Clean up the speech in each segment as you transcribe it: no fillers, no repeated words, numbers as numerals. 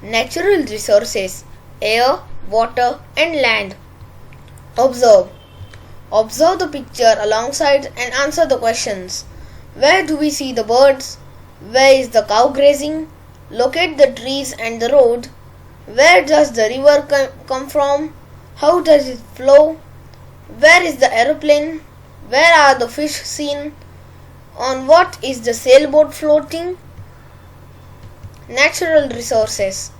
Natural resources: air, water, and land. Observe. Observe the picture alongside and answer the questions. Where do we see the birds? Where is the cow grazing? Locate the trees and the road. Where does the river come from? How does it flow? Where is the aeroplane? Where are the fish seen? On what is the sailboat floating? Natural resources.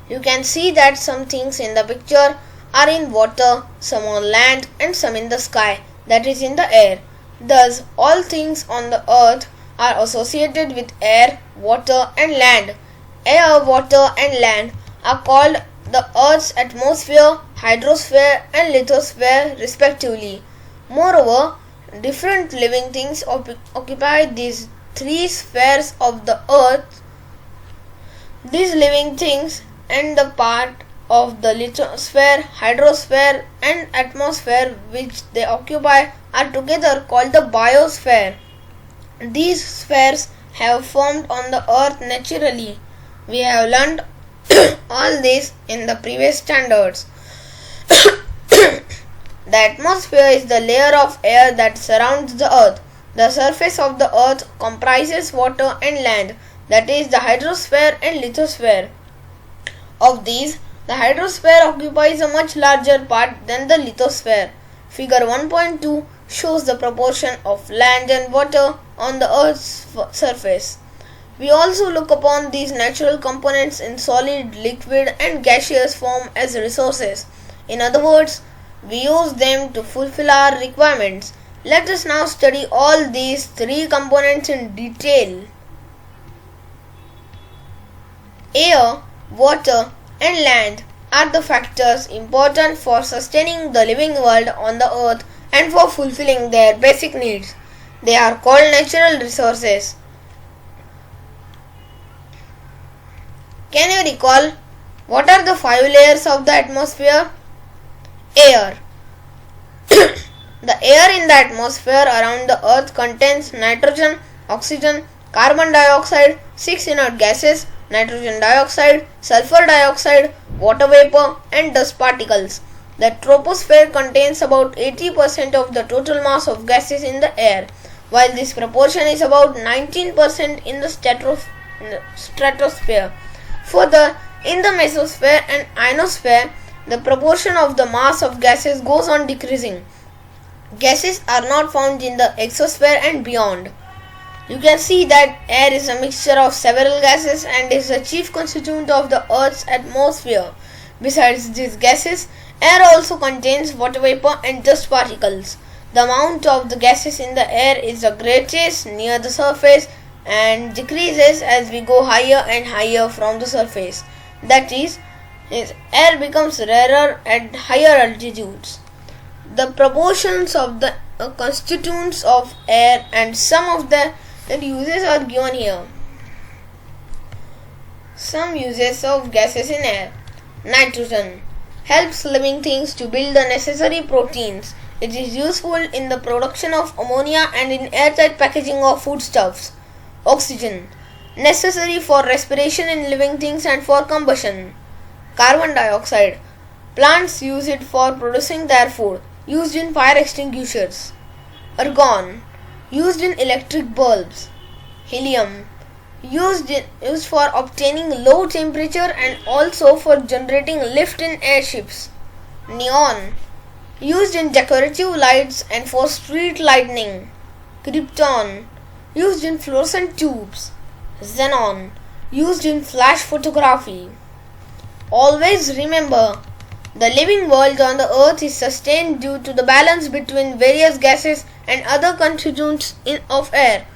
You can see that some things in the picture are in water, some on land, and some in the sky, that is in the air. Thus, all things on the earth are associated with air, water, and land. Air, water, and land are called the Earth's atmosphere, hydrosphere, and lithosphere, respectively. Moreover, different living things occupy these three spheres of the Earth. These living things and the part of the lithosphere, hydrosphere, and atmosphere which they occupy are together called the biosphere. These spheres have formed on the earth naturally. We have learned all this in the previous standards. The atmosphere is the layer of air that surrounds the earth. The surface of the earth comprises water and land, that is the hydrosphere and lithosphere. Of these, the hydrosphere occupies a much larger part than the lithosphere. Figure 1.2 shows the proportion of land and water on the Earth's surface. We also look upon these natural components in solid, liquid, and gaseous form as resources. In other words, we use them to fulfill our requirements. Let us now study all these three components in detail. Air, water, and land are the factors important for sustaining the living world on the earth and for fulfilling their basic needs. They are called natural resources. Can you recall what are the 5 layers of the atmosphere? Air. The air in the atmosphere around the earth contains nitrogen, oxygen, carbon dioxide, 6 inert gases, nitrogen dioxide, sulfur dioxide, water vapor, and dust particles. The troposphere contains about 80% of the total mass of gases in the air, while this proportion is about 19% in the stratosphere. Further, in the mesosphere and ionosphere, the proportion of the mass of gases goes on decreasing. Gases are not found in the exosphere and beyond. You can see that air is a mixture of several gases and is the chief constituent of the Earth's atmosphere. Besides these gases, air also contains water vapor and dust particles. The amount of the gases in the air is the greatest near the surface and decreases as we go higher and higher from the surface. That is, air becomes rarer at higher altitudes. The proportions of the constituents of air and some of the uses are given here. Some uses of gases in air. Nitrogen helps living things to build the necessary proteins. It is useful in the production of ammonia and in airtight packaging of foodstuffs. Oxygen necessary for respiration in living things and for combustion. Carbon dioxide, plants use it for producing their food, used in fire extinguishers. Argon, used in electric bulbs. Helium, used for obtaining low temperature and also for generating lift in airships. Neon, used in decorative lights and for street lighting. Krypton, used in fluorescent tubes. Xenon, used in flash photography. Always remember, the living world on the earth is sustained due to the balance between various gases and other constituents of air.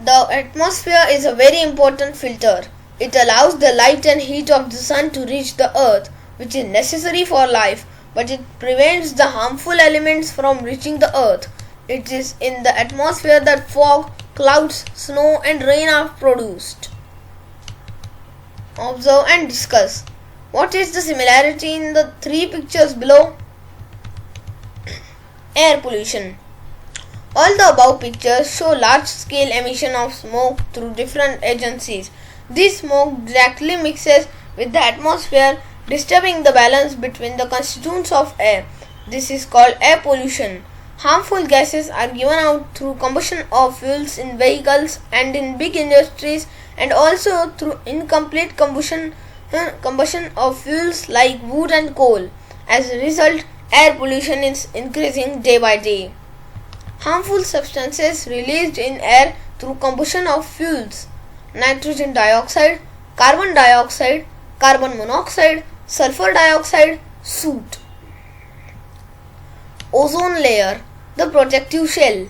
The atmosphere is a very important filter. It allows the light and heat of the sun to reach the earth, which is necessary for life, but it prevents the harmful elements from reaching the earth. It is in the atmosphere that fog, clouds, snow, and rain are produced. Observe and discuss. What is the similarity in the three pictures below? Air pollution. All the above pictures show large-scale emission of smoke through different agencies. This smoke directly mixes with the atmosphere, disturbing the balance between the constituents of air. This is called air pollution. Harmful gases are given out through combustion of fuels in vehicles and in big industries, and also through incomplete combustion of fuels like wood and coal. As a result, air pollution is increasing day by day. Harmful substances released in air through combustion of fuels: nitrogen dioxide, carbon dioxide, carbon monoxide, sulfur dioxide, soot. Ozone layer, the protective shell.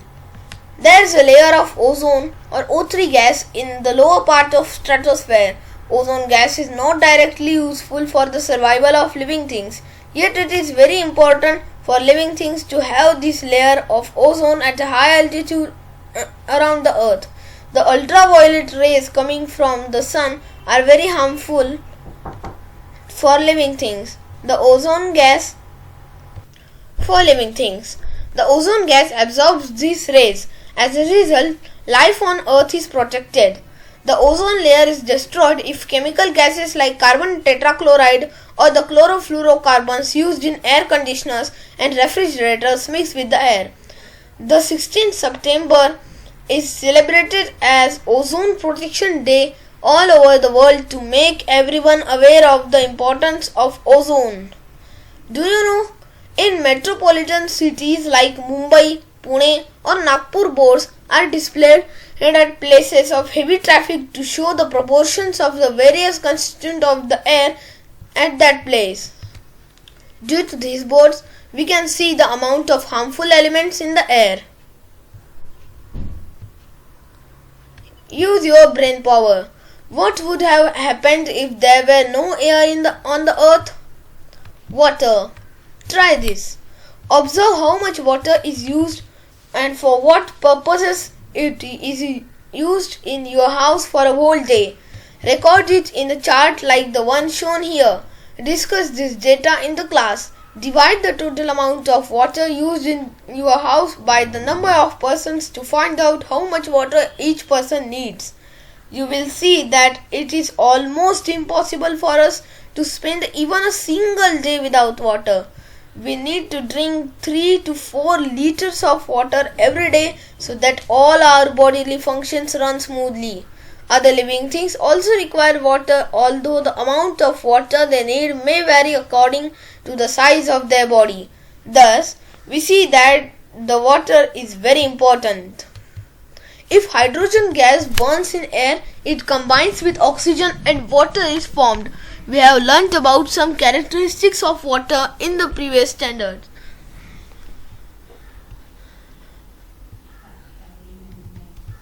There is a layer of ozone or O3 gas in the lower part of stratosphere. Ozone gas is not directly useful for the survival of living things, yet it is very important for living things to have this layer of ozone at a high altitude around the earth. The ultraviolet rays coming from the sun are very harmful for living things. The ozone gas absorbs these rays. As a result, life on earth is protected. The ozone layer is destroyed if chemical gases like carbon tetrachloride or the chlorofluorocarbons used in air conditioners and refrigerators mix with the air. The 16th September is celebrated as Ozone Protection Day all over the world to make everyone aware of the importance of ozone. Do you know, in metropolitan cities like Mumbai, Pune or Nagpur, boards are displayed at places of heavy traffic to show the proportions of the various constituents of the air at that place. Due to these boards, we can see the amount of harmful elements in the air. Use your brain power. What would have happened if there were no air on the earth? Water. Try this. Observe how much water is used and for what purposes it is used in your house for a whole day. Record it in a chart like the one shown here. Discuss this data in the class. Divide the total amount of water used in your house by the number of persons to find out how much water each person needs. You will see that it is almost impossible for us to spend even a single day without water. We need to drink 3 to 4 liters of water every day so that all our bodily functions run smoothly. Other living things also require water, although the amount of water they need may vary according to the size of their body. Thus, we see that the water is very important. If hydrogen gas burns in air, it combines with oxygen and water is formed. We have learnt about some characteristics of water in the previous standard.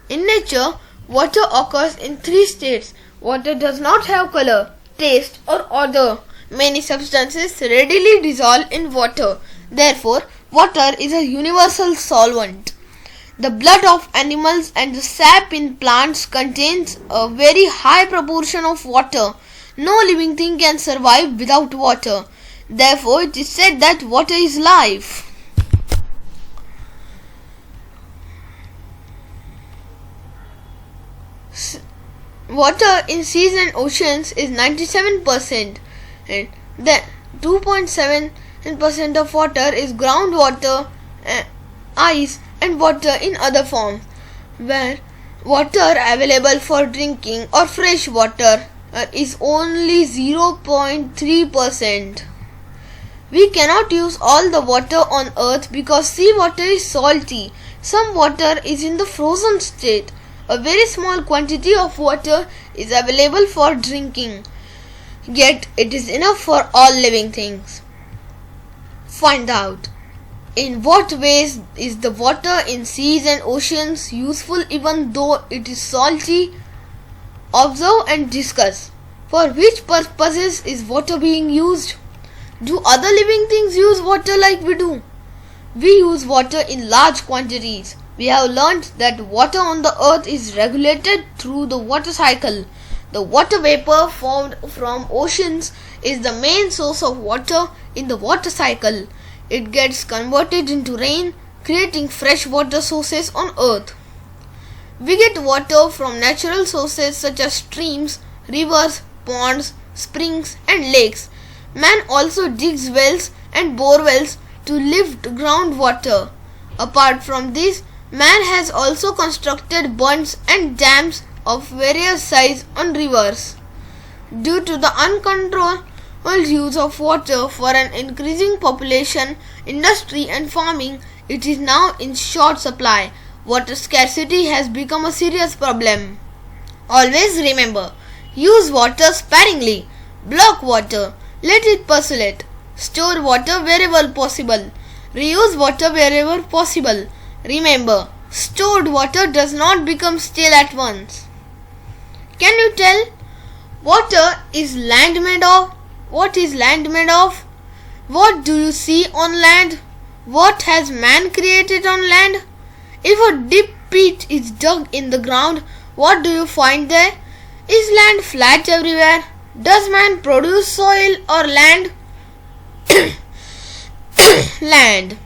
In nature, water occurs in 3 states. Water does not have color, taste or odor. Many substances readily dissolve in water. Therefore, water is a universal solvent. The blood of animals and the sap in plants contains a very high proportion of water. No living thing can survive without water. Therefore, it is said that water is life. Water in seas and oceans is 97%, and then 2.7% of water is groundwater, ice and water in other forms, where water available for drinking or fresh water is only 0.3%. We cannot use all the water on earth because sea water is salty. Some water is in the frozen state. A very small quantity of water is available for drinking, yet it is enough for all living things. Find out. In what ways is the water in seas and oceans useful even though it is salty? Observe and discuss. For which purposes is water being used? Do other living things use water like we do? We use water in large quantities. We have learnt that water on the earth is regulated through the water cycle. The water vapor formed from oceans is the main source of water in the water cycle. It gets converted into rain, creating fresh water sources on earth. We get water from natural sources such as streams, rivers, ponds, springs and lakes. Man also digs wells and bore wells to lift groundwater. Apart from this, man has also constructed bunds and dams of various size on rivers. Due to the uncontrolled use of water for an increasing population, industry and farming, it is now in short supply. Water scarcity has become a serious problem. Always remember, use water sparingly. Block water. Let it percolate. Store water wherever possible. Reuse water wherever possible. Remember, stored water does not become stale at once. Can you tell water is land made of? What is land made of? What do you see on land? What has man created on land? If a deep pit is dug in the ground, what do you find there? Is land flat everywhere? Does man produce soil or land? Land.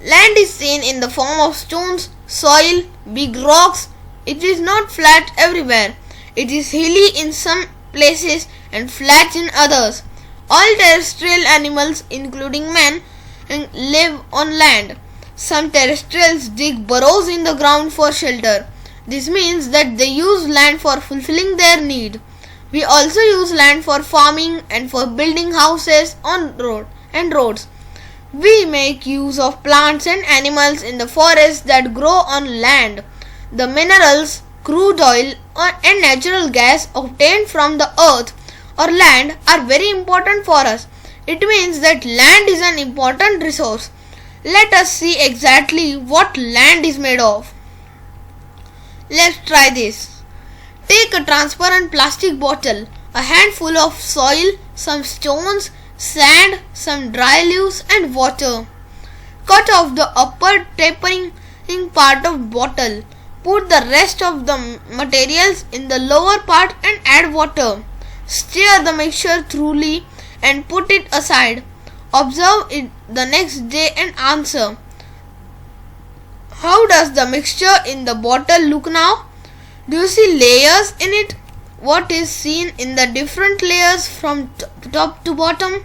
Land is seen in the form of stones, soil, big rocks. It is not flat everywhere. It is hilly in some places and flat in others. All terrestrial animals, including man, live on land. Some terrestrials dig burrows in the ground for shelter. This means that they use land for fulfilling their need. We also use land for farming and for building houses on roads. We make use of plants and animals in the forests that grow on land. The minerals, crude oil and natural gas obtained from the earth or land are very important for us. It means that land is an important resource. Let us see exactly what land is made of. Let's try this. Take a transparent plastic bottle, a handful of soil, some stones, sand, some dry leaves and water. Cut off the upper tapering part of bottle. Put the rest of the materials in the lower part and add water. Stir the mixture thoroughly and put it aside. Observe it the next day and answer. How does the mixture in the bottle look now? Do you see layers in it? What is seen in the different layers from top to bottom?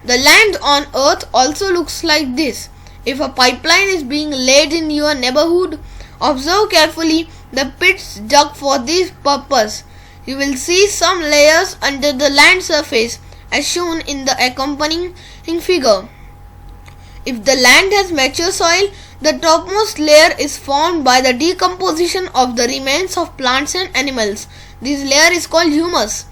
The land on earth also looks like this. If a pipeline is being laid in your neighborhood, observe carefully the pits dug for this purpose. You will see some layers under the land surface as shown in the accompanying figure. If the land has mature soil, the topmost layer is formed by the decomposition of the remains of plants and animals. This layer is called humus.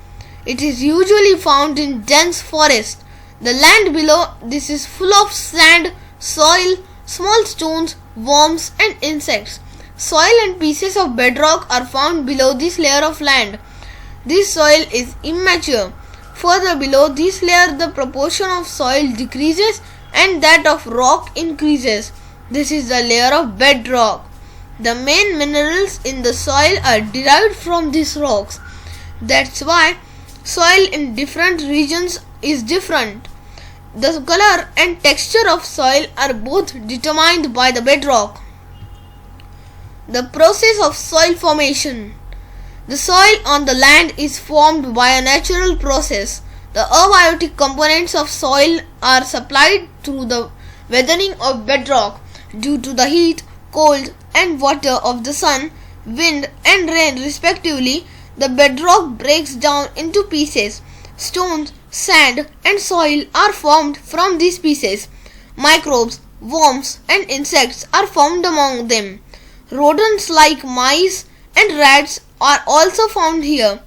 It is usually found in dense forest. The land below this is full of sand, soil, small stones, worms and insects. Soil and pieces of bedrock are found below this layer of land. This soil is immature. Further below this layer, the proportion of soil decreases and that of rock increases. This is the layer of bedrock. The main minerals in the soil are derived from these rocks. That's why soil in different regions is different. The color and texture of soil are both determined by the bedrock. The process of soil formation. The soil on the land is formed by a natural process. The abiotic components of soil are supplied through the weathering of bedrock. Due to the heat, cold and water of the sun, wind and rain respectively, the bedrock breaks down into pieces. Stones, sand and soil are formed from these pieces. Microbes, worms and insects are found among them. Rodents like mice and rats are also found here.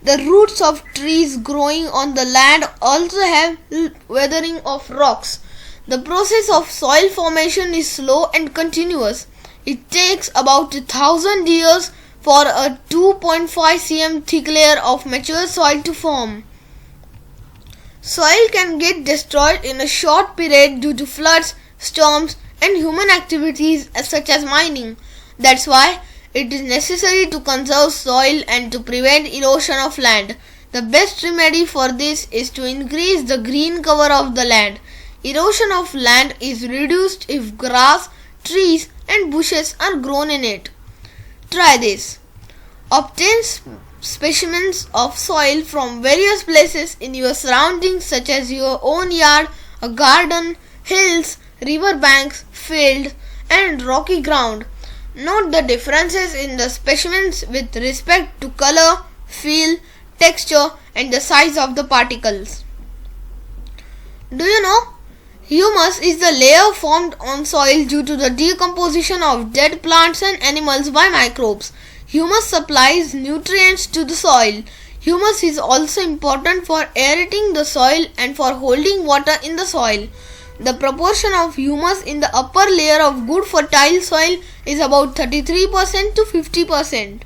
The roots of trees growing on the land also have weathering of rocks. The process of soil formation is slow and continuous. It takes about 1,000 years for a 2.5 cm thick layer of mature soil to form. Soil can get destroyed in a short period due to floods, storms and human activities such as mining. That's why it is necessary to conserve soil and to prevent erosion of land. The best remedy for this is to increase the green cover of the land. Erosion of land is reduced if grass, trees and bushes are grown in it. Try this. Obtain specimens of soil from various places in your surroundings such as your own yard, a garden, hills, river banks, field, and rocky ground. Note the differences in the specimens with respect to color, feel, texture, and the size of the particles. Do you know? Humus is the layer formed on soil due to the decomposition of dead plants and animals by microbes. Humus supplies nutrients to the soil. Humus is also important for aerating the soil and for holding water in the soil. The proportion of humus in the upper layer of good fertile soil is about 33% to 50%.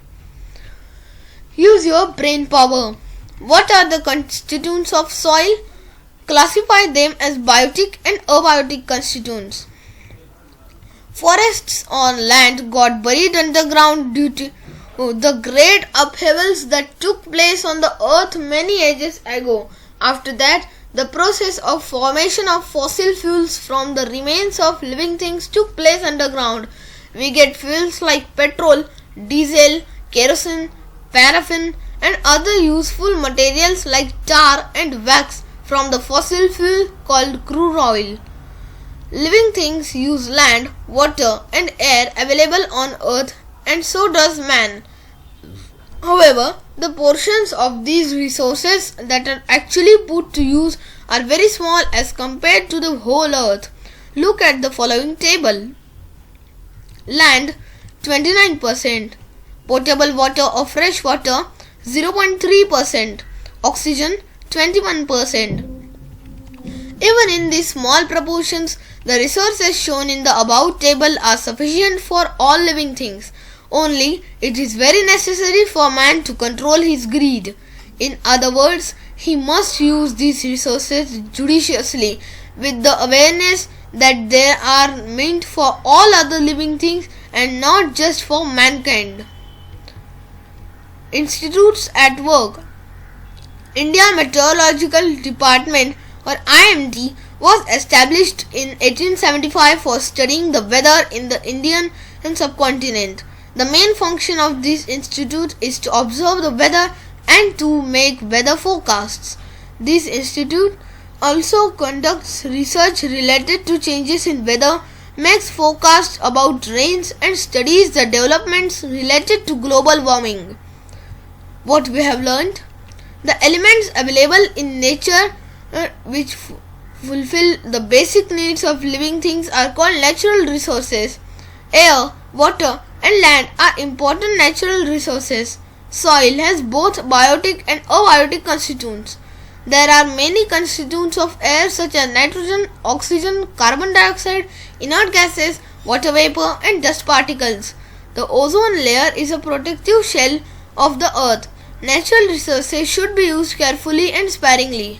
Use your brain power. What are the constituents of soil? Classify them as biotic and abiotic constituents. Forests on land got buried underground due to the great upheavals that took place on the earth many ages ago. After that, the process of formation of fossil fuels from the remains of living things took place underground. We get fuels like petrol, diesel, kerosene, paraffin, and other useful materials like tar and wax from the fossil fuel called crude oil. Living things use land, water, and air available on earth, and so does man. However, the portions of these resources that are actually put to use are very small as compared to the whole earth. Look at the following table. Land 29%, potable water or fresh water 0.3%, oxygen 21%. Even in these small proportions, the resources shown in the above table are sufficient for all living things. Only it is very necessary for man to control his greed. In other words, he must use these resources judiciously with the awareness that they are meant for all other living things and not just for mankind. Institutes at work. India Meteorological Department or IMD was established in 1875 for studying the weather in the Indian and subcontinent. The main function of this institute is to observe the weather and to make weather forecasts. This institute also conducts research related to changes in weather, makes forecasts about rains, and studies the developments related to global warming. What we have learned? The elements available in nature which fulfill the basic needs of living things are called natural resources. Air, water, and land are important natural resources. Soil has both biotic and abiotic constituents. There are many constituents of air such as nitrogen, oxygen, carbon dioxide, inert gases, water vapor, and dust particles. The ozone layer is a protective shell of the earth. Natural resources should be used carefully and sparingly.